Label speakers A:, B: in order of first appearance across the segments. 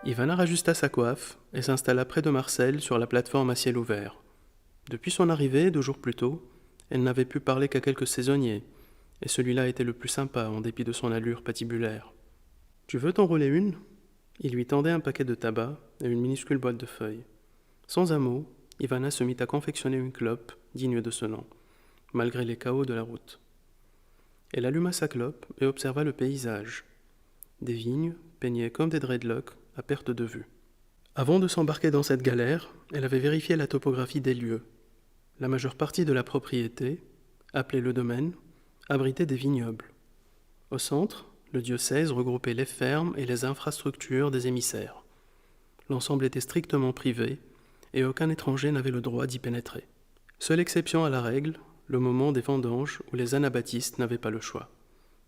A: Ivana rajusta sa coiffe et s'installa près de Marcel sur la plateforme à ciel ouvert. Depuis son arrivée, 2 jours plus tôt, elle n'avait pu parler qu'à quelques saisonniers, et celui-là était le plus sympa en dépit de son allure patibulaire. « Tu veux t'enrouler une ?» Il lui tendait un paquet de tabac et une minuscule boîte de feuilles. Sans un mot, Ivana se mit à confectionner une clope digne de ce nom, malgré les chaos de la route. Elle alluma sa clope et observa le paysage. Des vignes, peignées comme des dreadlocks, à perte de vue. Avant de s'embarquer dans cette galère, elle avait vérifié la topographie des lieux. La majeure partie de la propriété, appelée le domaine, abritait des vignobles. Au centre, le diocèse regroupait les fermes et les infrastructures des émissaires. L'ensemble était strictement privé et aucun étranger n'avait le droit d'y pénétrer. Seule exception à la règle, le moment des vendanges où les anabaptistes n'avaient pas le choix.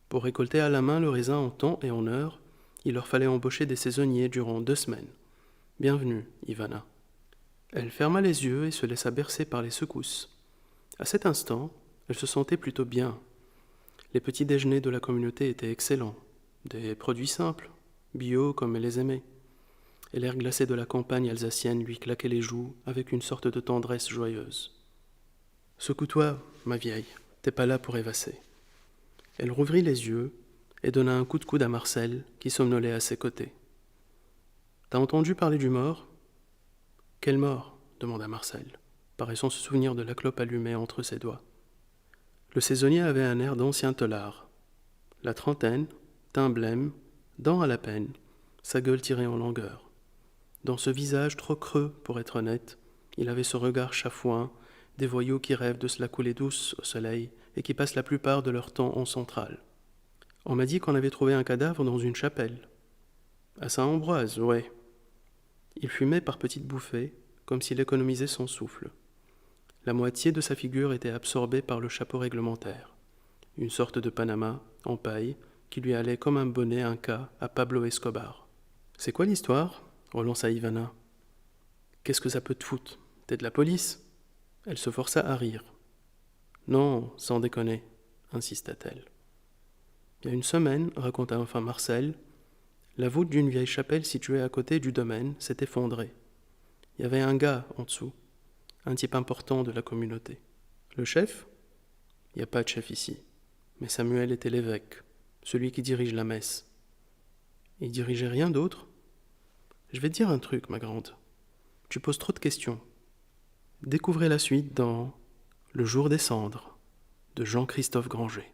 A: Pour récolter à la main le raisin en temps et en heure, il leur fallait embaucher des saisonniers durant 2 semaines. Bienvenue, Ivana. Elle ferma les yeux et se laissa bercer par les secousses. À cet instant, elle se sentait plutôt bien. Les petits déjeuners de la communauté étaient excellents. Des produits simples, bio comme elle les aimait. Et l'air glacé de la campagne alsacienne lui claquait les joues avec une sorte de tendresse joyeuse. « Secoue-toi, ma vieille, t'es pas là pour évasser. » Elle rouvrit les yeux et donna un coup de coude à Marcel, qui somnolait à ses côtés. « T'as entendu parler du mort ?»« Quel mort ?» demanda Marcel, paraissant se souvenir de la clope allumée entre ses doigts. Le saisonnier avait un air d'ancien tolard. La trentaine, teint blême, dents à la peine, sa gueule tirée en longueur. Dans ce visage trop creux pour être honnête, il avait ce regard chafouin, des voyous qui rêvent de se la couler douce au soleil et qui passent la plupart de leur temps en centrale. « On m'a dit qu'on avait trouvé un cadavre dans une chapelle. »« À Saint-Ambroise, ouais. » Il fumait par petites bouffées, comme s'il économisait son souffle. La moitié de sa figure était absorbée par le chapeau réglementaire, une sorte de Panama, en paille, qui lui allait comme un bonnet inca à Pablo Escobar. « C'est quoi l'histoire ?» relança Ivana. « Qu'est-ce que ça peut te foutre? T'es de la police ?» Elle se força à rire. « Non, sans déconner, » insista-t-elle. « Il y a une semaine, raconta enfin Marcel, la voûte d'une vieille chapelle située à côté du domaine s'est effondrée. Il y avait un gars en dessous, un type important de la communauté. Le chef? Il n'y a pas de chef ici, mais Samuel était l'évêque, celui qui dirige la messe. Il dirigeait rien d'autre? Je vais te dire un truc, ma grande. Tu poses trop de questions. Découvrez la suite dans Le jour des cendres de Jean-Christophe Granger.